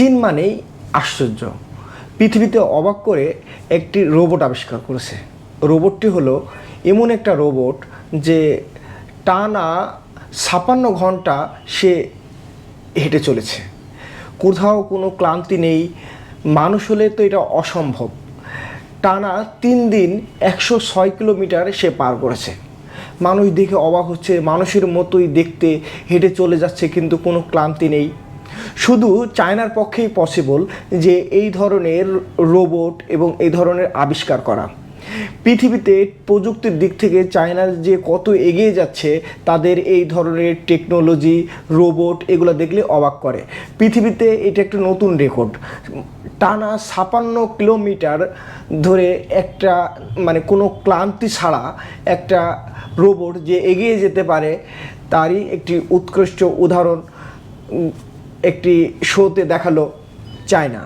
চীন মানেই আশ্চর্য। পৃথিবীতে অবাক করে একটি রোবট আবিষ্কার করেছে। রোবটটি হলো এমন একটা রোবট যে টানা ৫৬ ঘন্টা সে হেঁটে চলেছে। কোথাও কোনো ক্লান্তি নেই। মানুষ হলে তো এটা অসম্ভব। টানা ৩ দিন ১০৬ কিলোমিটার সে পার করেছে। মানুষ দেখে অবাক হচ্ছে, মানুষের মতোই দেখতে হেঁটে চলে যাচ্ছে, কিন্তু কোনো ক্লান্তি নেই। শুধু চায়নার পক্ষেই পসিবল যে এই ধরনের রোবট এবং এই ধরনের আবিষ্কার করা। পৃথিবীতে প্রযুক্তির দিক থেকে চায়নার যে কত এগিয়ে যাচ্ছে, তাদের এই ধরনের টেকনোলজি, রোবট এগুলো দেখলে অবাক করে। পৃথিবীতে এটা একটা নতুন রেকর্ড। টানা ৫৬ কিলোমিটার ধরে একটা কোনো ক্লান্তি ছাড়া একটা রোবট যে এগিয়ে যেতে পারে, তারই একটি উৎকৃষ্ট উদাহরণ একটি শোতে দেখালো চায়না।